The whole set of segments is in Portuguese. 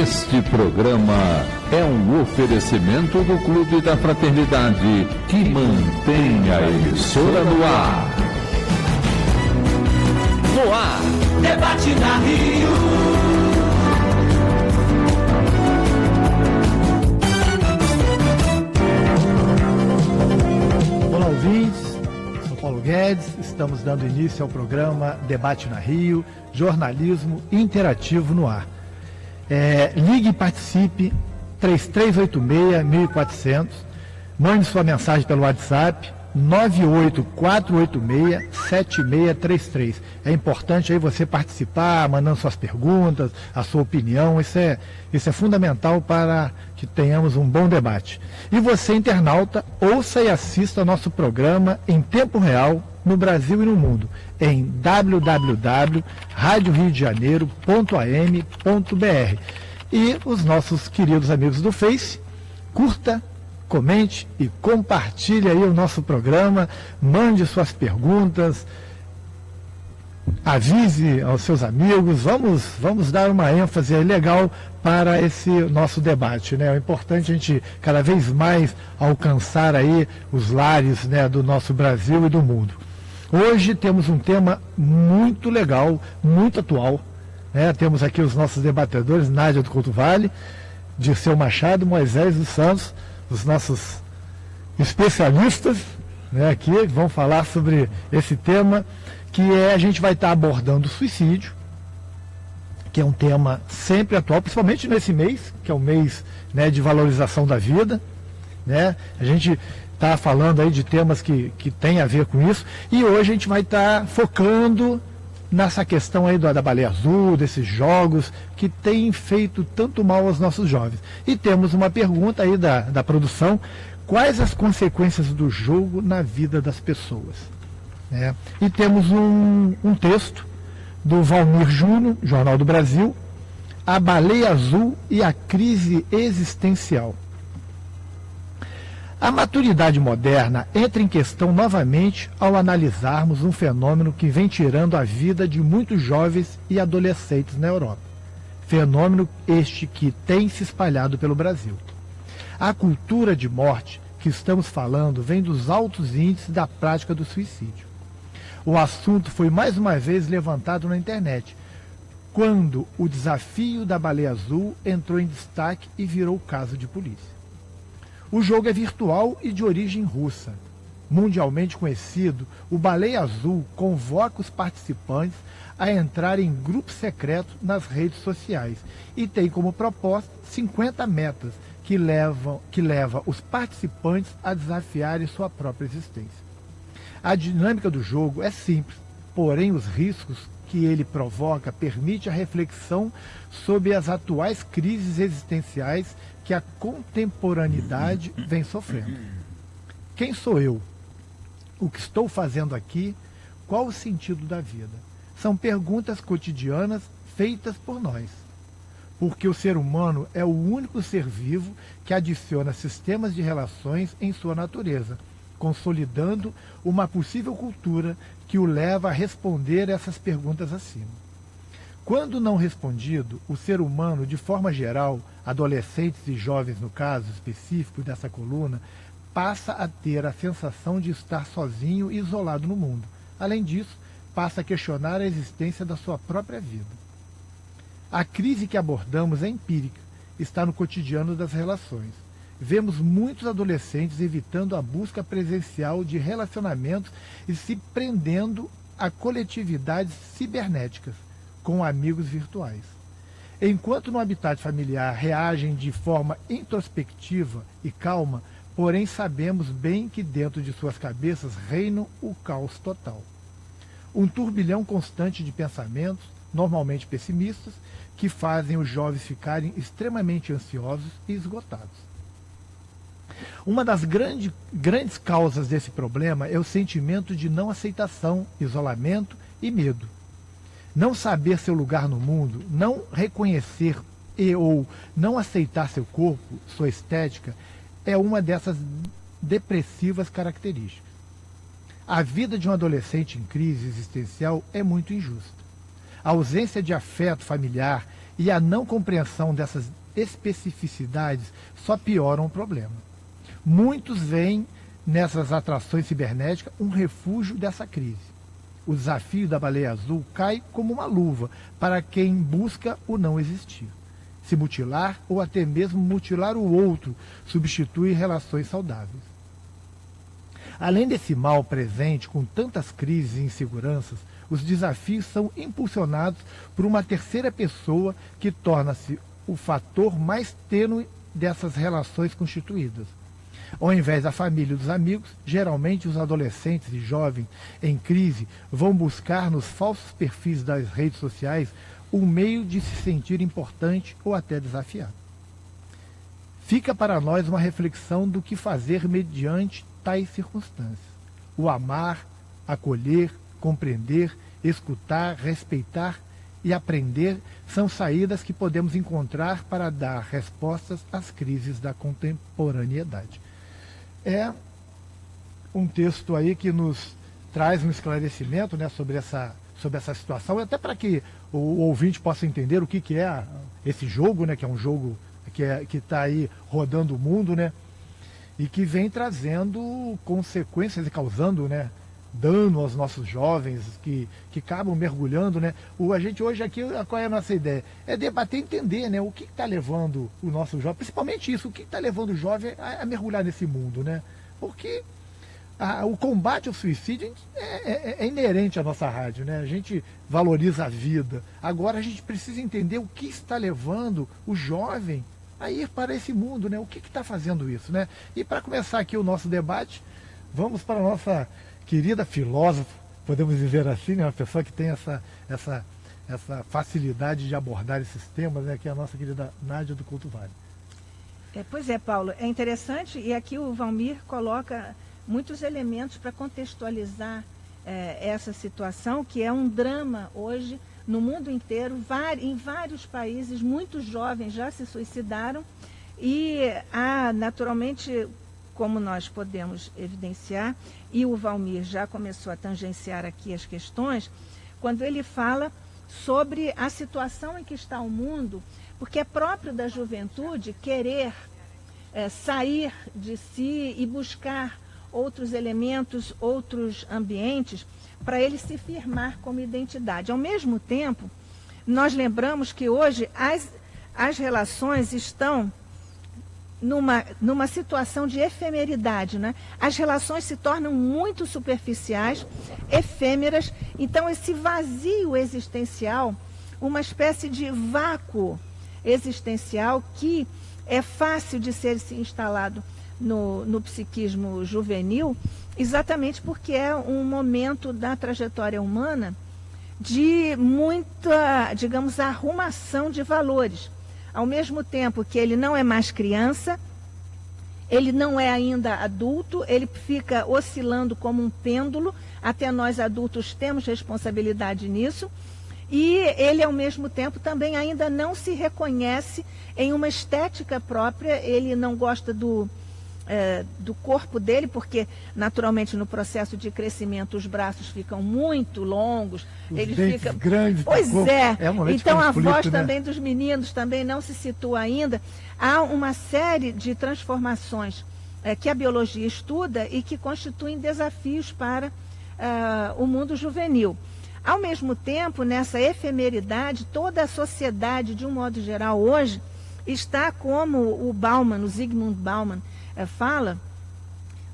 Este programa é um oferecimento do Clube da Fraternidade que mantém a emissora no ar. No ar, debate na Rio. Olá, ouvintes. Sou Paulo Guedes. Estamos dando início ao programa Debate na Rio, jornalismo interativo no ar. Ligue e participe, 3386-1400, mande sua mensagem pelo WhatsApp, 98486-7633. É importante aí você participar, mandando suas perguntas, a sua opinião, isso é fundamental para que tenhamos um bom debate. E você, internauta, ouça e assista ao nosso programa em tempo real, no Brasil e no mundo, em www.radioriodejaneiro.am.br. E os nossos queridos amigos do Face, curta, comente e compartilhe aí o nosso programa, mande suas perguntas, avise aos seus amigos, vamos dar uma ênfase aí legal para esse nosso debate, né? É importante a gente cada vez mais alcançar aí os lares, né, do nosso Brasil e do mundo. Hoje temos um tema muito legal, muito atual, né? Temos aqui os nossos debatedores, Nádia do Couto Vale, Dirceu Machado, Moisés dos Santos, os nossos especialistas, né, aqui, que vão falar sobre esse tema, que a gente vai estar abordando o suicídio, que é um tema sempre atual, principalmente nesse mês, que é o mês, né, de valorização da vida, né? A gente está falando aí de temas que tem a ver com isso, e hoje a gente vai estar focando nessa questão aí da baleia azul, desses jogos que têm feito tanto mal aos nossos jovens. E temos uma pergunta aí da produção: quais as consequências do jogo na vida das pessoas? E temos um texto do Valmir Júnior, Jornal do Brasil, A Baleia Azul e a Crise Existencial. A maturidade moderna entra em questão novamente ao analisarmos um fenômeno que vem tirando a vida de muitos jovens e adolescentes na Europa. Fenômeno este que tem se espalhado pelo Brasil. A cultura de morte que estamos falando vem dos altos índices da prática do suicídio. O assunto foi mais uma vez levantado na internet, quando o desafio da baleia azul entrou em destaque e virou caso de polícia. O jogo é virtual e de origem russa. Mundialmente conhecido, o Baleia Azul convoca os participantes a entrar em grupos secretos nas redes sociais e tem como proposta 50 metas que leva os participantes a desafiarem sua própria existência. A dinâmica do jogo é simples, porém os riscos que ele provoca permite a reflexão sobre as atuais crises existenciais que a contemporaneidade vem sofrendo. Quem sou eu? O que estou fazendo aqui? Qual o sentido da vida? São perguntas cotidianas feitas por nós. Porque o ser humano é o único ser vivo que adiciona sistemas de relações em sua natureza, consolidando uma possível cultura que o leva a responder essas perguntas acima. Quando não respondido, o ser humano, de forma geral, adolescentes e jovens no caso específico dessa coluna, passa a ter a sensação de estar sozinho e isolado no mundo. Além disso, passa a questionar a existência da sua própria vida. A crise que abordamos é empírica, está no cotidiano das relações. Vemos muitos adolescentes evitando a busca presencial de relacionamentos e se prendendo a coletividades cibernéticas, com amigos virtuais. Enquanto no habitat familiar reagem de forma introspectiva e calma, porém sabemos bem que dentro de suas cabeças reina o caos total. Um turbilhão constante de pensamentos, normalmente pessimistas, que fazem os jovens ficarem extremamente ansiosos e esgotados. Uma das grandes causas desse problema é o sentimento de não aceitação, isolamento e medo. Não saber seu lugar no mundo, não reconhecer ou não aceitar seu corpo, sua estética, é uma dessas depressivas características. A vida de um adolescente em crise existencial é muito injusta. A ausência de afeto familiar e a não compreensão dessas especificidades só pioram o problema. Muitos veem nessas atrações cibernéticas um refúgio dessa crise. O desafio da baleia azul cai como uma luva para quem busca o não existir. Se mutilar ou até mesmo mutilar o outro substitui relações saudáveis. Além desse mal presente, com tantas crises e inseguranças, os desafios são impulsionados por uma terceira pessoa que torna-se o fator mais tênue dessas relações constituídas. Ao invés da família e dos amigos, geralmente os adolescentes e jovens em crise vão buscar nos falsos perfis das redes sociais um meio de se sentir importante ou até desafiado. Fica para nós uma reflexão do que fazer mediante tais circunstâncias. O amar, acolher, compreender, escutar, respeitar e aprender são saídas que podemos encontrar para dar respostas às crises da contemporaneidade. É um texto aí que nos traz um esclarecimento, né, sobre essa situação, até para que o ouvinte possa entender o que é esse jogo, né, que é um jogo que está aí rodando o mundo, né, e que vem trazendo consequências e causando, né, dano aos nossos jovens que acabam mergulhando, né. A gente hoje aqui, qual é a nossa ideia? É debater e entender, né, o que está levando o nosso jovem, principalmente isso, o que está levando o jovem a mergulhar nesse mundo, né? Porque o combate ao suicídio é inerente à nossa rádio, né? A gente valoriza a vida. Agora a gente precisa entender o que está levando o jovem a ir para esse mundo, né? O que está fazendo isso, né? E para começar aqui o nosso debate, vamos para a nossa querida filósofa, podemos dizer assim, né? Uma pessoa que tem essa facilidade de abordar esses temas, né? Que é a nossa querida Nádia do Couto Vale. Pois é, Paulo, é interessante, e aqui o Valmir coloca muitos elementos para contextualizar essa situação, que é um drama hoje no mundo inteiro. Em vários países, muitos jovens já se suicidaram e naturalmente, como nós podemos evidenciar, e o Valmir já começou a tangenciar aqui as questões, quando ele fala sobre a situação em que está o mundo, porque é próprio da juventude querer sair de si e buscar outros elementos, outros ambientes, para ele se firmar como identidade. Ao mesmo tempo, nós lembramos que hoje as relações estão numa situação de efemeridade, né? As relações se tornam muito superficiais, efêmeras, então esse vazio existencial, uma espécie de vácuo existencial que é fácil de ser instalado no psiquismo juvenil, exatamente porque é um momento da trajetória humana de muita, digamos, arrumação de valores. Ao mesmo tempo que ele não é mais criança, ele não é ainda adulto, ele fica oscilando como um pêndulo, até nós adultos temos responsabilidade nisso, e ele, ao mesmo tempo, também ainda não se reconhece em uma estética própria, ele não gosta do corpo dele, porque naturalmente no processo de crescimento os braços ficam muito longos, eles ficam grandes. Pois é, então conflito, a voz, né? também dos meninos também não se situa ainda. Há uma série de transformações que a biologia estuda e que constituem desafios para o mundo juvenil. Ao mesmo tempo, nessa efemeridade, toda a sociedade, de um modo geral, hoje, está como o Bauman, o Zygmunt Bauman, fala,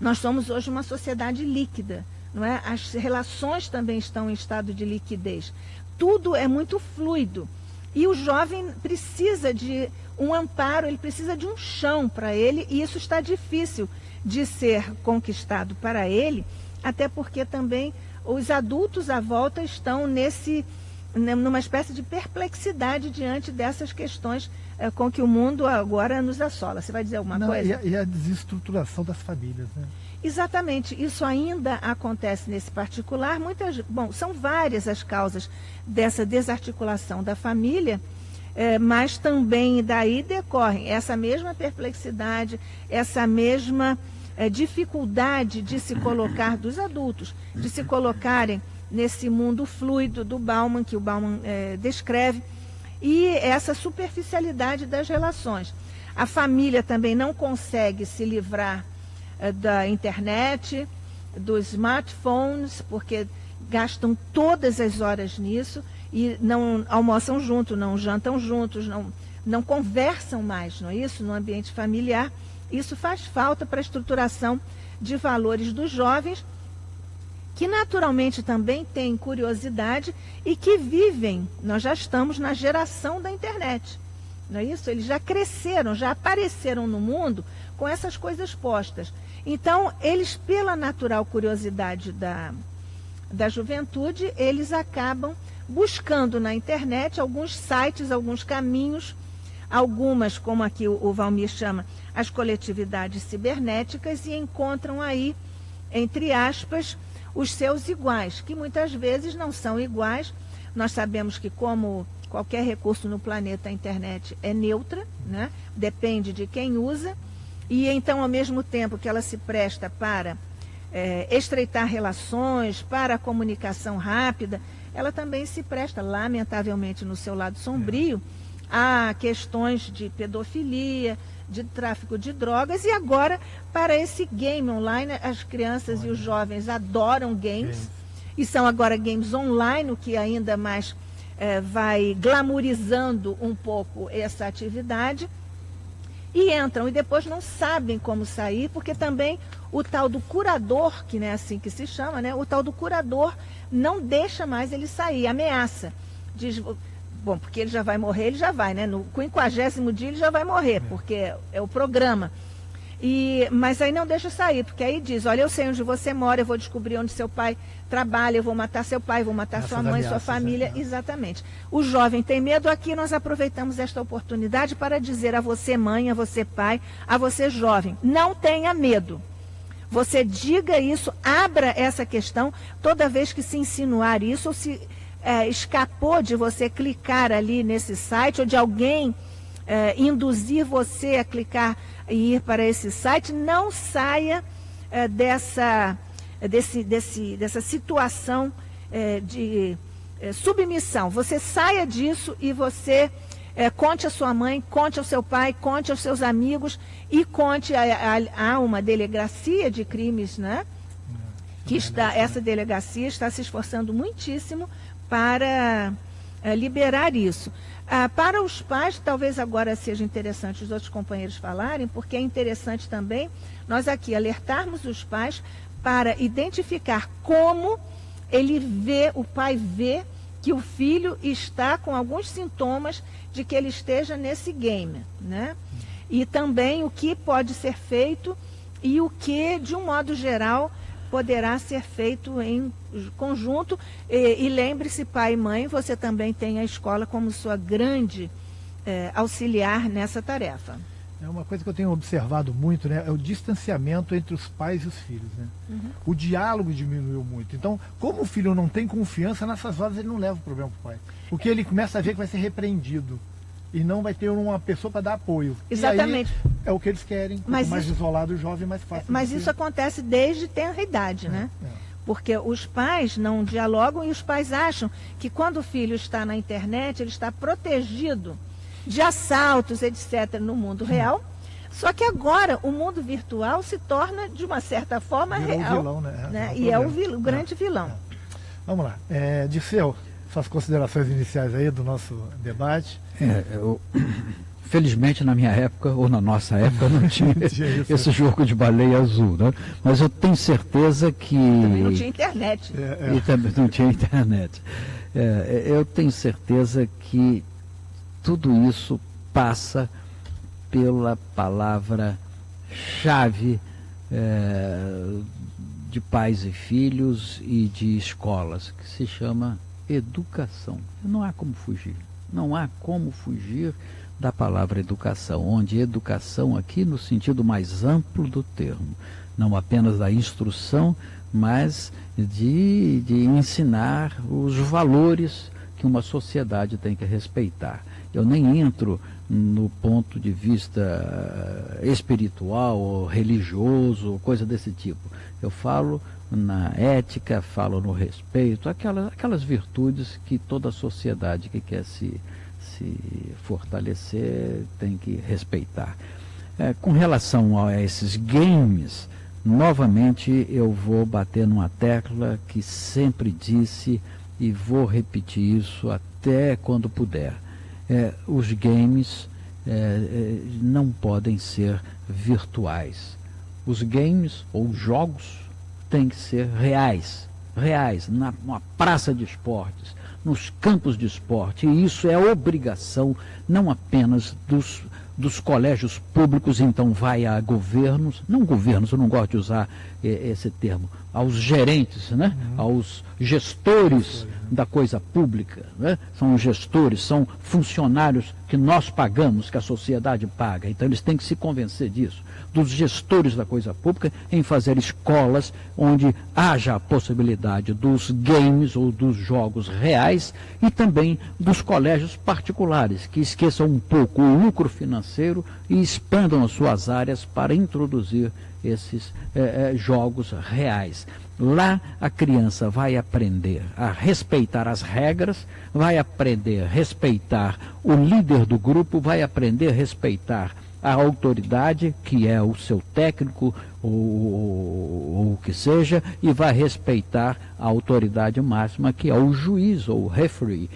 nós somos hoje uma sociedade líquida, não é? As relações também estão em estado de liquidez. Tudo é muito fluido. E o jovem precisa de um amparo, ele precisa de um chão para ele, e isso está difícil de ser conquistado para ele, até porque também os adultos à volta estão numa espécie de perplexidade diante dessas questões com que o mundo agora nos assola. Você vai dizer alguma coisa? E a desestruturação das famílias, né? Exatamente, isso ainda acontece nesse particular. São várias as causas dessa desarticulação da família, mas também daí decorrem essa mesma perplexidade, essa mesma dificuldade de se colocar dos adultos, de se colocarem nesse mundo fluido do Bauman, que o Bauman descreve. e essa superficialidade das relações. A família também não consegue se livrar da internet, dos smartphones, porque gastam todas as horas nisso e não almoçam juntos, não jantam juntos, não conversam mais, não é isso? No ambiente familiar. Isso faz falta para a estruturação de valores dos jovens, que naturalmente também têm curiosidade e que vivem, nós já estamos na geração da internet, não é isso? Eles já cresceram, já apareceram no mundo com essas coisas postas. Então, eles, pela natural curiosidade da juventude, eles acabam buscando na internet alguns sites, alguns caminhos, algumas, como aqui o Valmir chama, as coletividades cibernéticas, e encontram aí, entre aspas, os seus iguais, que muitas vezes não são iguais. Nós sabemos que, como qualquer recurso no planeta, a internet é neutra, né? Depende de quem usa, e então, ao mesmo tempo que ela se presta para estreitar relações, para a comunicação rápida, ela também se presta, lamentavelmente, no seu lado sombrio, a questões de pedofilia, de tráfico de drogas, e agora para esse game online. As crianças e os jovens adoram games, e são agora games online, o que ainda mais vai glamourizando um pouco essa atividade, e entram e depois não sabem como sair, porque também o tal do curador, que não é assim que se chama, né? O tal do curador não deixa mais ele sair, ameaça, diz... Bom, porque ele já vai morrer, ele já vai, né? No 50º dia ele já vai morrer, porque é o programa. Mas aí não deixa sair, porque aí diz, olha, eu sei onde você mora, eu vou descobrir onde seu pai trabalha, eu vou matar seu pai, vou matar sua mãe, sua família. Exatamente. O jovem tem medo. Aqui nós aproveitamos esta oportunidade para dizer a você mãe, a você pai, a você jovem, não tenha medo. Você diga isso, abra essa questão toda vez que se insinuar isso, ou se... escapou de você clicar ali nesse site, ou de alguém induzir você a clicar e ir para esse site, não saia dessa situação de submissão. Você saia disso e você conte à sua mãe, conte ao seu pai, conte aos seus amigos e conte a uma delegacia de crimes, né? Essa delegacia está se esforçando muitíssimo para liberar isso. Para os pais, talvez agora seja interessante os outros companheiros falarem, porque é interessante também nós aqui alertarmos os pais para identificar como o pai vê que o filho está com alguns sintomas de que ele esteja nesse game, né? E também o que pode ser feito e o que, de um modo geral, poderá ser feito em conjunto. E lembre-se, pai e mãe, você também tem a escola como sua grande auxiliar nessa tarefa. É uma coisa que eu tenho observado muito, né? É o distanciamento entre os pais e os filhos, né? Uhum. O diálogo diminuiu muito. Então, como o filho não tem confiança, nessas horas ele não leva o problema para o pai. Porque ele começa a ver que vai ser repreendido. E não vai ter uma pessoa para dar apoio. Exatamente. E aí, é o que eles querem. Quanto mais isolado o jovem, mais fácil. Mas isso acontece desde tenra idade, né? Porque os pais não dialogam, e os pais acham que quando o filho está na internet, ele está protegido de assaltos, etc., no mundo real. Só que agora o mundo virtual se torna, de uma certa forma, real. O vilão, né? E é o grande vilão. Vamos lá. Dirceu, suas considerações iniciais aí do nosso debate. Felizmente, na minha época, ou na nossa época, não tinha esse jogo de baleia azul, né? Mas eu tenho certeza que... Também não tinha internet. E também não tinha internet. Eu tenho certeza que tudo isso passa pela palavra-chave de pais e filhos e de escolas, que se chama educação. Não há como fugir. Não há como fugir da palavra educação, onde educação aqui no sentido mais amplo do termo, não apenas da instrução, mas de ensinar os valores que uma sociedade tem que respeitar. Eu nem entro no ponto de vista espiritual ou religioso, ou coisa desse tipo. Eu falo na ética, falo no respeito, aquelas virtudes que toda sociedade que quer se se fortalecer, tem que respeitar. Com relação a esses games, novamente eu vou bater numa tecla que sempre disse e vou repetir isso até quando puder. Os games não podem ser virtuais. Os games ou jogos têm que ser reais, numa praça de esportes, nos campos de esporte, e isso é obrigação não apenas dos colégios públicos, então vai a governos, não governos, eu não gosto de usar esse termo, aos gerentes, né? Aos gestores da coisa pública, né? São gestores, são funcionários que nós pagamos, que a sociedade paga, então eles têm que se convencer disso, dos gestores da coisa pública, em fazer escolas onde haja a possibilidade dos games ou dos jogos reais e também dos colégios particulares, que esqueçam um pouco o lucro financeiro e expandam as suas áreas para introduzir esses jogos reais. Lá a criança vai aprender a respeitar as regras, vai aprender a respeitar o líder do grupo, vai aprender a respeitar a autoridade, que é o seu técnico ou o que seja, e vai respeitar a autoridade máxima, que é o juiz ou o referee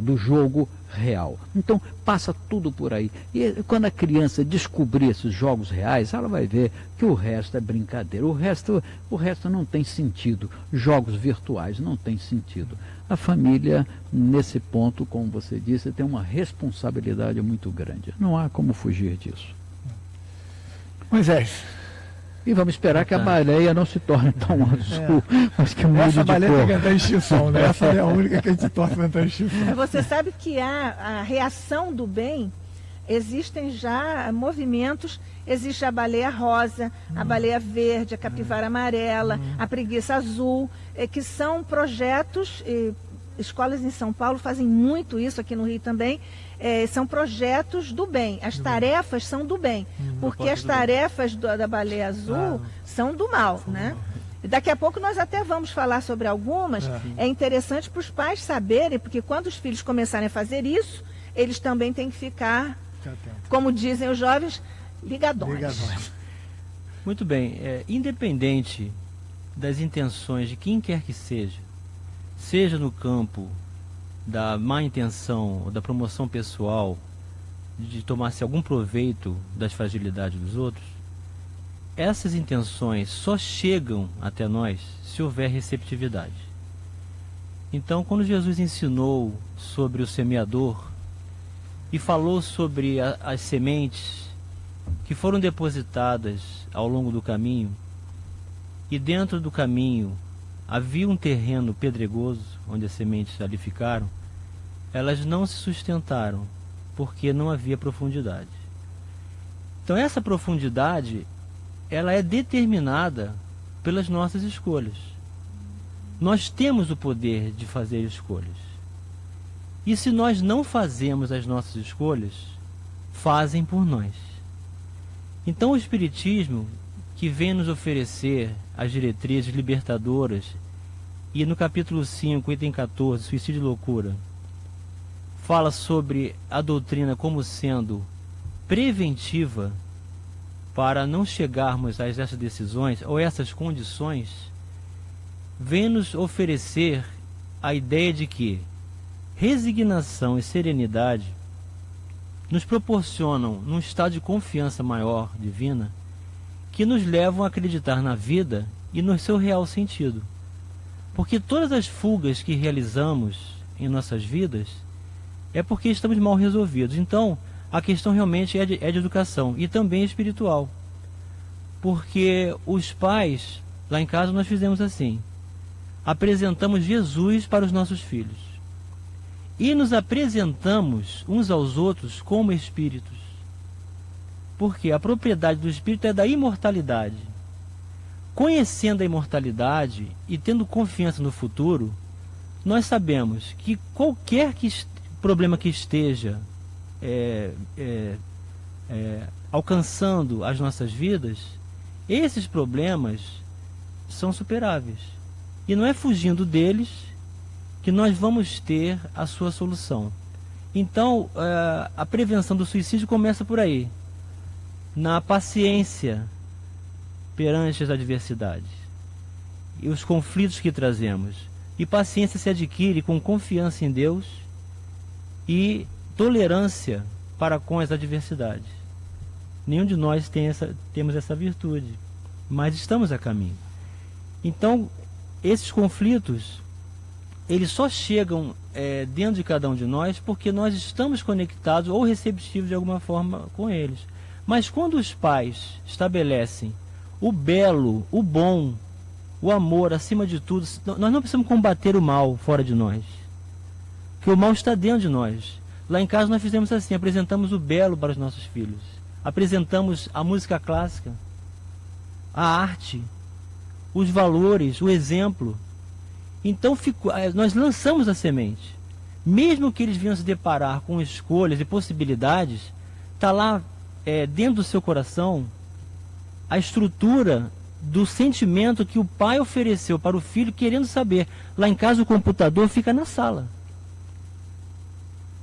do jogo real. Então passa tudo por aí. E quando a criança descobrir esses jogos reais, ela vai ver que o resto é brincadeira. O resto não tem sentido. Jogos virtuais não tem sentido. A família, nesse ponto, como você disse, tem uma responsabilidade muito grande. Não há como fugir disso. Moisés. E vamos esperar que a baleia não se torne tão azul, mas que mude de cor. Essa baleia tem que entrar em extinção, né? Essa é a única que a gente torce para entrar em extinção. Você sabe que a reação do bem, existem já movimentos, existe a baleia rosa, a baleia verde, a capivara amarela, a preguiça azul, que são projetos, escolas em São Paulo fazem muito isso, aqui no Rio também, são projetos do bem, as tarefas são do bem, porque as tarefas da baleia azul são do mal, né? Daqui a pouco nós até vamos falar sobre algumas, é interessante para os pais saberem, porque quando os filhos começarem a fazer isso, eles também têm que ficar, como dizem os jovens, ligadões. Muito bem, independente das intenções de quem quer que seja no campo da má intenção ou da promoção pessoal, de tomar-se algum proveito das fragilidades dos outros, essas intenções só chegam até nós se houver receptividade. Então, quando Jesus ensinou sobre o semeador e falou sobre as sementes que foram depositadas ao longo do caminho, e dentro do caminho havia um terreno pedregoso, onde as sementes ali ficaram, elas não se sustentaram, porque não havia profundidade. Então essa profundidade, ela é determinada pelas nossas escolhas. Nós temos o poder de fazer escolhas. E se nós não fazemos as nossas escolhas, fazem por nós. Então o Espiritismo, que vem nos oferecer as diretrizes libertadoras, e no capítulo 5, item 14, Suicídio e Loucura, fala sobre a doutrina como sendo preventiva para não chegarmos a essas decisões ou essas condições, vem nos oferecer a ideia de que resignação e serenidade nos proporcionam, num estado de confiança maior divina, que nos levam a acreditar na vida e no seu real sentido. Porque todas as fugas que realizamos em nossas vidas é porque estamos mal resolvidos. Então, a questão realmente é de educação e também espiritual. Porque os pais, lá em casa nós fizemos assim, apresentamos Jesus para os nossos filhos. E nos apresentamos uns aos outros como espíritos. Porque a propriedade do espírito é da imortalidade. Conhecendo a imortalidade e tendo confiança no futuro, nós sabemos que qualquer problema que esteja alcançando as nossas vidas, esses problemas são superáveis. E não é fugindo deles que nós vamos ter a sua solução. Então, a prevenção do suicídio começa por aí, na paciência perante as adversidades e os conflitos que trazemos. E paciência se adquire com confiança em Deus e tolerância para com as adversidades. Nenhum de nós temos essa virtude, mas estamos a caminho. Então, esses conflitos, eles só chegam dentro de cada um de nós porque nós estamos conectados ou receptivos de alguma forma com eles. Mas quando os pais estabelecem o belo, o bom, o amor acima de tudo, nós não precisamos combater o mal fora de nós, porque o mal está dentro de nós. Lá em casa nós fizemos assim, apresentamos o belo para os nossos filhos, apresentamos a música clássica, a arte, os valores, o exemplo. Então nós lançamos a semente. Mesmo que eles venham se deparar com escolhas e possibilidades, está lá dentro do seu coração a estrutura do sentimento que o pai ofereceu para o filho, querendo saber. Lá em casa o computador fica na sala.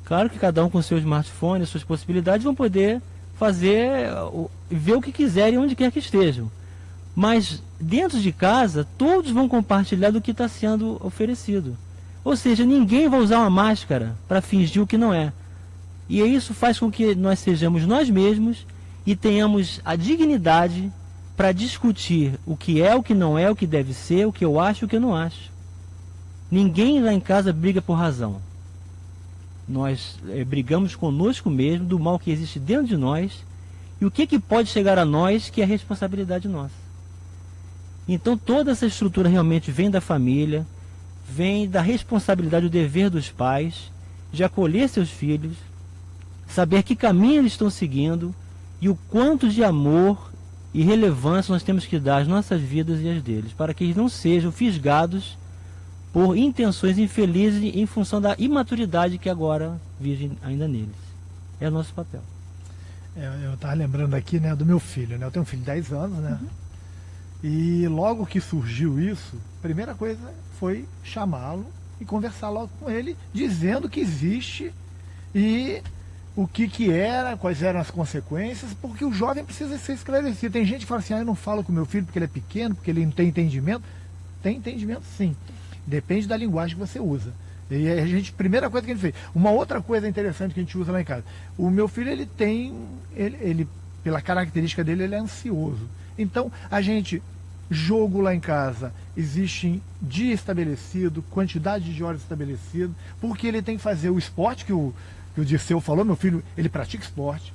Claro que cada um com seu smartphone, suas possibilidades, vão poder ver o que quiserem onde quer que estejam. Mas dentro de casa, todos vão compartilhar do que está sendo oferecido. Ou seja, ninguém vai usar uma máscara para fingir o que não é. E isso faz com que nós sejamos nós mesmos e tenhamos a dignidade para discutir o que é, o que não é, o que deve ser, o que eu acho e o que eu não acho. Ninguém lá em casa briga por razão. Nós brigamos conosco mesmo do mal que existe dentro de nós e o que pode chegar a nós que é responsabilidade nossa. Então toda essa estrutura realmente vem da família, vem da responsabilidade, do dever dos pais, de acolher seus filhos, saber que caminho eles estão seguindo e o quanto de amor e relevância nós temos que dar às nossas vidas e às deles, para que eles não sejam fisgados por intenções infelizes em função da imaturidade que agora vive ainda neles. É o nosso papel. Eu estava lembrando aqui, né, do meu filho, né? Eu tenho um filho de 10 anos, né? Uhum. E logo que surgiu isso, a primeira coisa foi chamá-lo e conversar logo com ele, dizendo que existe e o que era, quais eram as consequências, porque o jovem precisa ser esclarecido. Tem gente que fala assim, eu não falo com meu filho porque ele é pequeno, porque ele não tem entendimento. Tem entendimento sim, depende da linguagem que você usa. E a gente, primeira coisa que a gente fez. Uma outra coisa interessante que a gente usa lá em casa, o meu filho ele pela característica dele, ele é ansioso. Então, jogo lá em casa, existe dia estabelecido, quantidade de horas estabelecido, porque ele tem que fazer o esporte que o Dirceu falou. Meu filho, ele pratica esporte,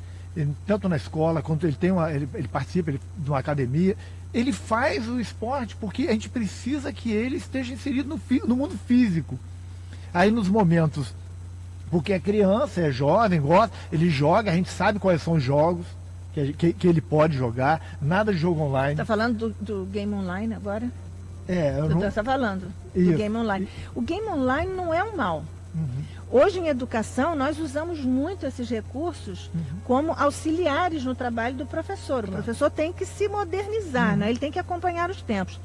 tanto na escola, quanto ele participa de uma academia, ele faz o esporte, porque a gente precisa que ele esteja inserido no mundo físico. Aí nos momentos, porque é criança, é jovem, gosta, ele joga, a gente sabe quais são os jogos que ele pode jogar, nada de jogo online. Está falando do game online agora? Você está falando isso. Do game online. O game online não é um mal. Uhum. Hoje em educação nós usamos muito esses recursos como auxiliares no trabalho do professor. O professor tem que se modernizar, né? Ele tem que acompanhar os tempos.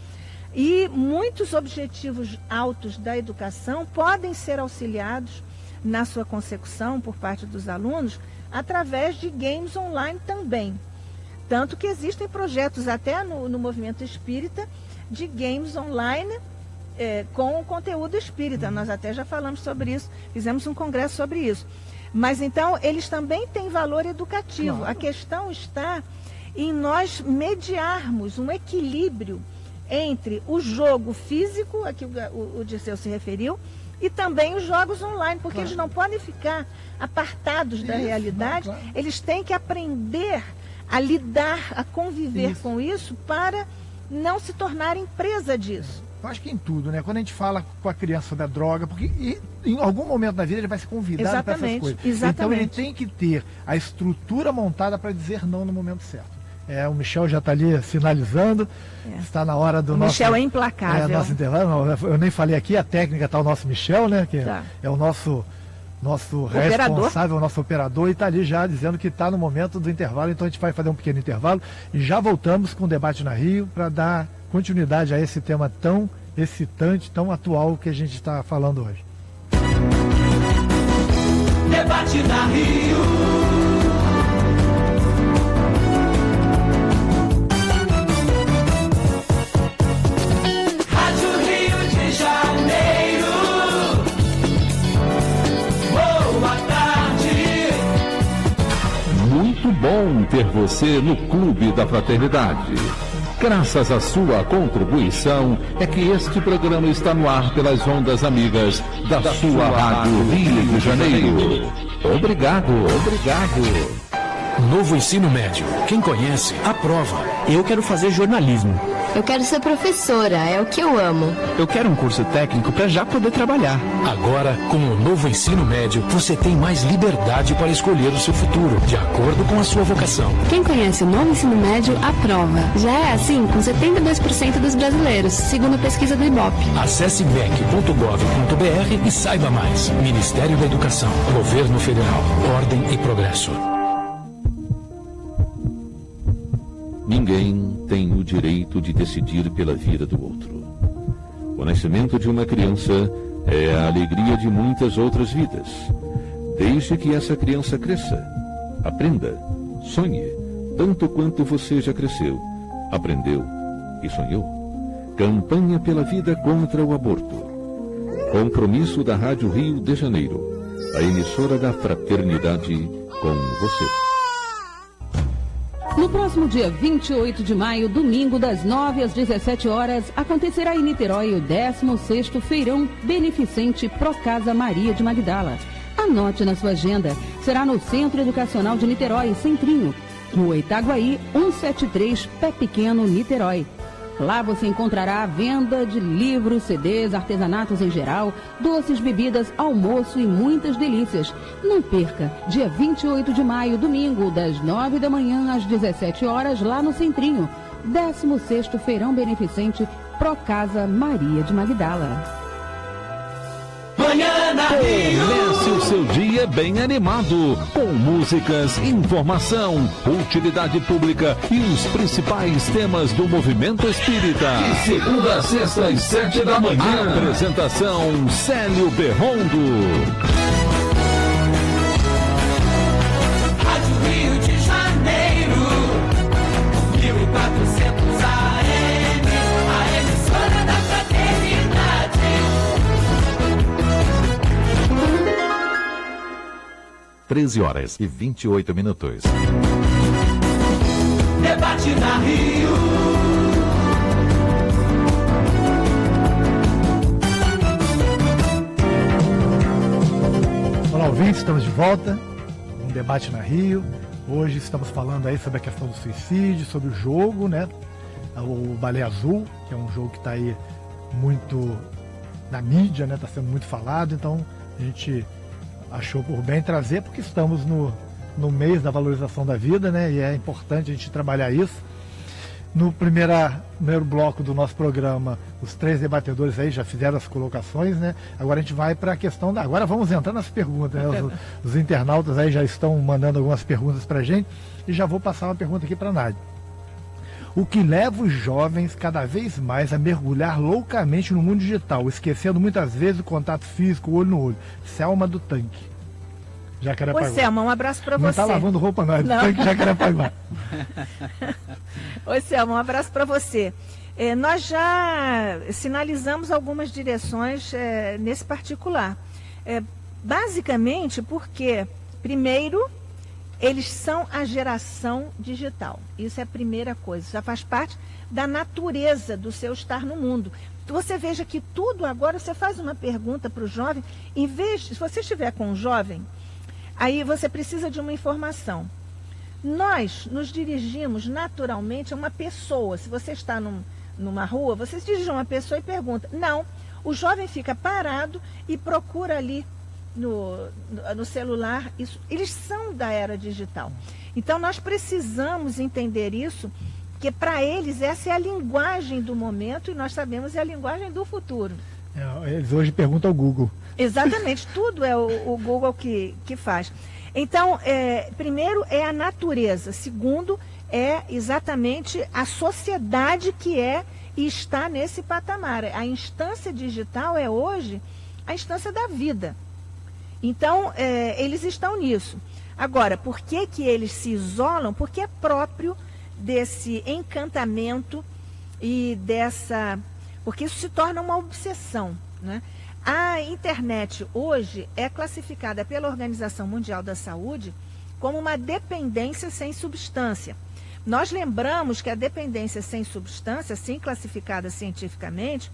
E muitos objetivos altos da educação podem ser auxiliados na sua consecução por parte dos alunos através de games online também. Tanto que existem projetos até no movimento espírita de games online com conteúdo espírita. Nós até já falamos sobre isso, fizemos um congresso sobre isso. Mas então eles também têm valor educativo. Claro. A questão está em nós mediarmos um equilíbrio entre o jogo físico, a que o Dirceu se referiu, e também os jogos online, porque eles não podem ficar apartados da realidade, eles têm que aprender a lidar, a conviver com isso para não se tornarem presa disso. Eu acho que em tudo, né? Quando a gente fala com a criança sobre a droga, porque em algum momento da vida ele vai ser convidado para essas coisas. Exatamente. Então ele tem que ter a estrutura montada para dizer não no momento certo. O Michel já está ali sinalizando, está na hora do nosso... Michel é implacável. Nosso intervalo, eu nem falei aqui, a técnica está o nosso Michel, né? Que é o nosso responsável, o nosso operador, e está ali já dizendo que está no momento do intervalo. Então a gente vai fazer um pequeno intervalo e já voltamos com o Debate na Rio para dar continuidade a esse tema tão excitante, tão atual que a gente está falando hoje. Debate na Rio. Rádio Rio de Janeiro. Boa tarde. Muito bom ter você no Clube da Fraternidade. Graças à sua contribuição é que este programa está no ar pelas ondas amigas da sua Rádio Rio de Janeiro. Obrigado, obrigado. Novo ensino médio. Quem conhece, aprova. Eu quero fazer jornalismo. Eu quero ser professora, é o que eu amo. Eu quero um curso técnico para já poder trabalhar. Agora, com o novo ensino médio, você tem mais liberdade para escolher o seu futuro, de acordo com a sua vocação. Quem conhece o novo ensino médio, aprova. Já é assim com 72% dos brasileiros, segundo a pesquisa do Ibope. Acesse mec.gov.br e saiba mais. Ministério da Educação, Governo Federal, Ordem e Progresso. Ninguém tem o direito de decidir pela vida do outro. O nascimento de uma criança é a alegria de muitas outras vidas. Desde que essa criança cresça, aprenda, sonhe, tanto quanto você já cresceu, aprendeu e sonhou. Campanha pela vida contra o aborto. Compromisso da Rádio Rio de Janeiro, a emissora da fraternidade com você. No próximo dia 28 de maio, domingo, das 9 às 17 horas, acontecerá em Niterói o 16º Feirão Beneficente Procasa Maria de Magdala. Anote na sua agenda. Será no Centro Educacional de Niterói, Centrinho, Rua Itaguaí, 173, Pé Pequeno, Niterói. Lá você encontrará a venda de livros, CDs, artesanatos em geral, doces, bebidas, almoço e muitas delícias. Não perca, dia 28 de maio, domingo, das 9 da manhã às 17 horas, lá no Centrinho. 16º Feirão Beneficente Procasa Maria de Magdala. Manhã na Rio. Comece o seu dia bem animado, com músicas, informação, utilidade pública e os principais temas do movimento espírita. De segunda a sexta às 7 da manhã. Apresentação Célio Berrondo. Rádio Rio de Janeiro. 1400 AM. A emissora da fraternidade. Treze horas e 28 minutos. Debate na Rio. Olá, ouvintes, estamos de volta. Um debate na Rio. Hoje estamos falando aí sobre a questão do suicídio, sobre o jogo, né? O Baleia Azul, que é um jogo que está aí muito na mídia, né? Está sendo muito falado, então a gente achou por bem trazer, porque estamos no mês da valorização da vida, né? E é importante a gente trabalhar isso. No primeiro bloco do nosso programa, os três debatedores aí já fizeram as colocações, né? Agora a gente vai para a questão da... Agora vamos entrar nas perguntas, né? Os internautas aí já estão mandando algumas perguntas para a gente, e já vou passar uma pergunta aqui para a Nádia. O que leva os jovens cada vez mais a mergulhar loucamente no mundo digital, esquecendo muitas vezes o contato físico, olho no olho? Selma do Tanque. Jacarepaguá. Oi, Selma, um abraço para você. Não está lavando roupa não, é do Tanque Jacarepaguá. Oi, Selma, um abraço para você. Nós já sinalizamos algumas direções nesse particular. Basicamente porque, primeiro, eles são a geração digital. Isso é a primeira coisa. Já faz parte da natureza do seu estar no mundo. Você veja que tudo agora, você faz uma pergunta para o jovem, em vez, se você estiver com um jovem, aí você precisa de uma informação. Nós nos dirigimos naturalmente a uma pessoa. Se você está numa rua, você se dirige a uma pessoa e pergunta. Não, o jovem fica parado e procura ali no celular. Isso, eles são da era digital. Então nós precisamos entender isso, porque para eles essa é a linguagem do momento e nós sabemos é a linguagem do futuro. Eles hoje perguntam ao Google. Exatamente, tudo é o Google que faz. Então, primeiro é a natureza, segundo é exatamente a sociedade que e está nesse patamar. A instância digital é hoje a instância da vida. Então, eles estão nisso. Agora, por que eles se isolam? Porque é próprio desse encantamento e dessa... Porque isso se torna uma obsessão, né? A internet hoje é classificada pela Organização Mundial da Saúde como uma dependência sem substância. Nós lembramos que a dependência sem substância, assim classificada cientificamente,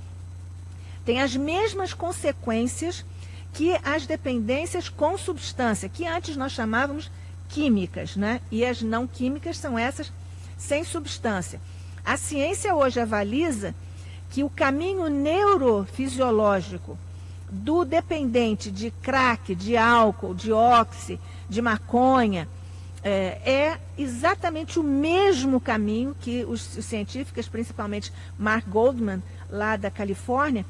tem as mesmas consequências que as dependências com substância, que antes nós chamávamos químicas, né? E as não químicas são essas sem substância. A ciência hoje avaliza que o caminho neurofisiológico do dependente de crack, de álcool, de oxi, de maconha, é exatamente o mesmo caminho que os científicos, principalmente Mark Goldman, lá da Califórnia,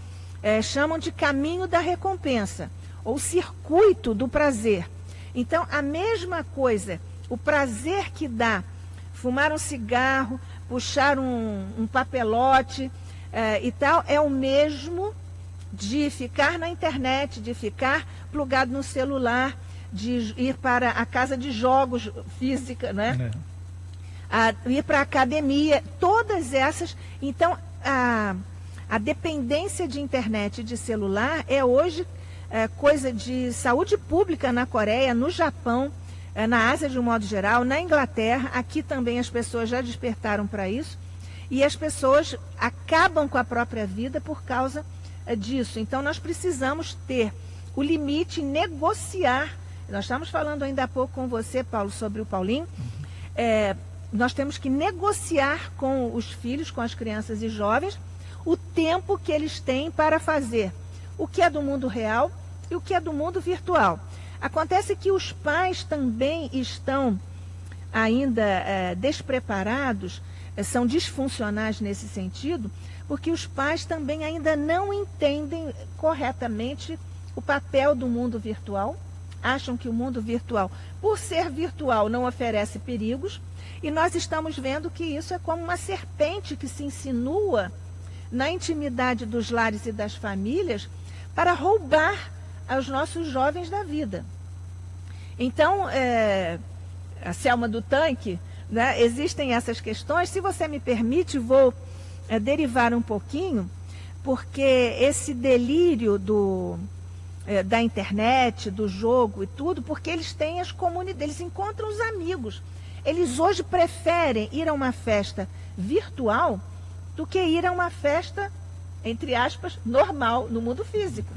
chamam de caminho da recompensa, ou circuito do prazer. Então, a mesma coisa, o prazer que dá fumar um cigarro, puxar um papelote e tal, é o mesmo de ficar na internet, de ficar plugado no celular, de ir para a casa de jogos física, né? Ir para a academia, todas essas. Então, a dependência de internet e de celular é hoje coisa de saúde pública na Coreia, no Japão, na Ásia de um modo geral, na Inglaterra. Aqui também as pessoas já despertaram para isso e as pessoas acabam com a própria vida por causa disso. Então nós precisamos ter o limite, negociar. Nós estamos falando ainda há pouco com você, Paulo, sobre o Paulinho. Nós temos que negociar com os filhos, com as crianças e jovens, o tempo que eles têm para fazer o que é do mundo real e o que é do mundo virtual. Acontece que os pais também estão ainda despreparados, são disfuncionais nesse sentido, porque os pais também ainda não entendem corretamente o papel do mundo virtual, acham que o mundo virtual, por ser virtual, não oferece perigos, e nós estamos vendo que isso é como uma serpente que se insinua na intimidade dos lares e das famílias para roubar aos nossos jovens da vida. Então, a Selma do Tanque, né, existem essas questões. Se você me permite, vou derivar um pouquinho, porque esse delírio da internet, do jogo e tudo, porque eles têm as comunidades, eles encontram os amigos. Eles hoje preferem ir a uma festa virtual do que ir a uma festa, entre aspas, normal, no mundo físico.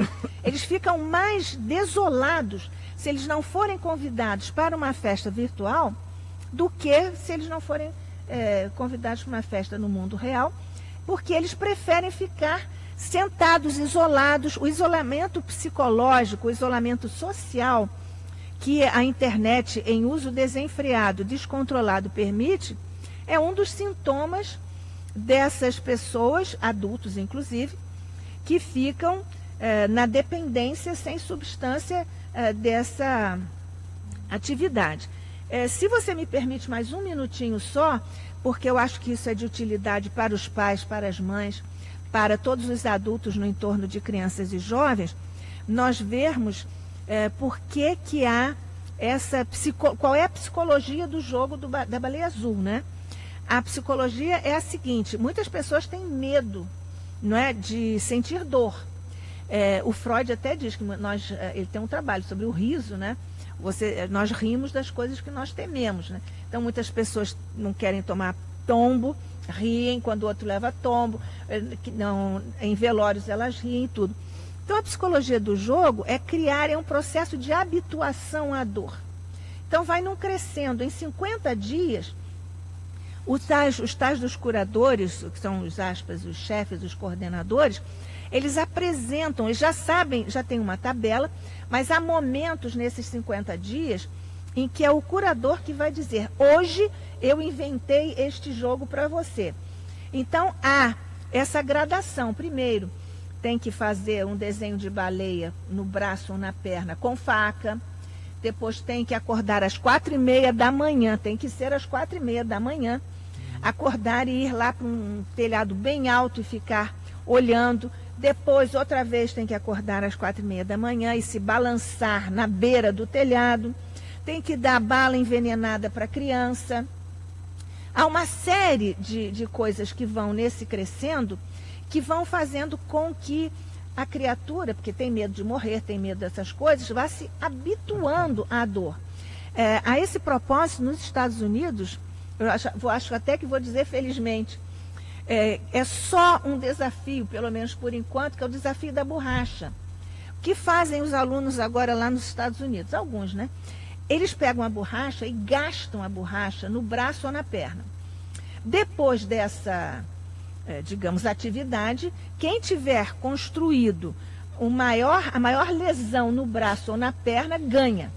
Eles ficam mais desolados se eles não forem convidados para uma festa virtual do que se eles não forem convidados para uma festa no mundo real, porque eles preferem ficar sentados, isolados. O isolamento psicológico, o isolamento social que a internet em uso desenfreado, descontrolado permite, é um dos sintomas dessas pessoas, adultos inclusive, que ficam na dependência sem substância dessa atividade. Se você me permite mais um minutinho só, porque eu acho que isso é de utilidade para os pais, para as mães, para todos os adultos no entorno de crianças e jovens, nós vermos por que há qual é a psicologia do jogo da baleia azul, né? A psicologia é a seguinte: muitas pessoas têm medo, não é, de sentir dor. O Freud até diz que ele tem um trabalho sobre o riso, né? Nós rimos das coisas que nós tememos, né? Então muitas pessoas não querem tomar tombo, riem quando o outro leva tombo, em velórios elas riem e tudo. Então a psicologia do jogo é criar um processo de habituação à dor. Então vai num crescendo. Em 50 dias, os tais dos curadores, que são os aspas, os chefes, os coordenadores, eles apresentam, eles já sabem, já tem uma tabela, mas há momentos nesses 50 dias em que é o curador que vai dizer: hoje eu inventei este jogo para você. Então há essa gradação. Primeiro, tem que fazer um desenho de baleia no braço ou na perna com faca. Depois tem que acordar às 4h30 da manhã, tem que ser às 4h30 da manhã, acordar e ir lá para um telhado bem alto e ficar olhando. Depois, outra vez, tem que acordar às 4h30 da manhã e se balançar na beira do telhado. Tem que dar bala envenenada para a criança. Há uma série de coisas que vão nesse crescendo, que vão fazendo com que a criatura, porque tem medo de morrer, tem medo dessas coisas, vá se habituando à dor. A esse propósito, nos Estados Unidos, eu acho até que vou dizer felizmente, é só um desafio, pelo menos por enquanto, que é o desafio da borracha. O que fazem os alunos agora lá nos Estados Unidos? Alguns, né? Eles pegam a borracha e gastam a borracha no braço ou na perna. Depois dessa, digamos, atividade, quem tiver construído a maior lesão no braço ou na perna ganha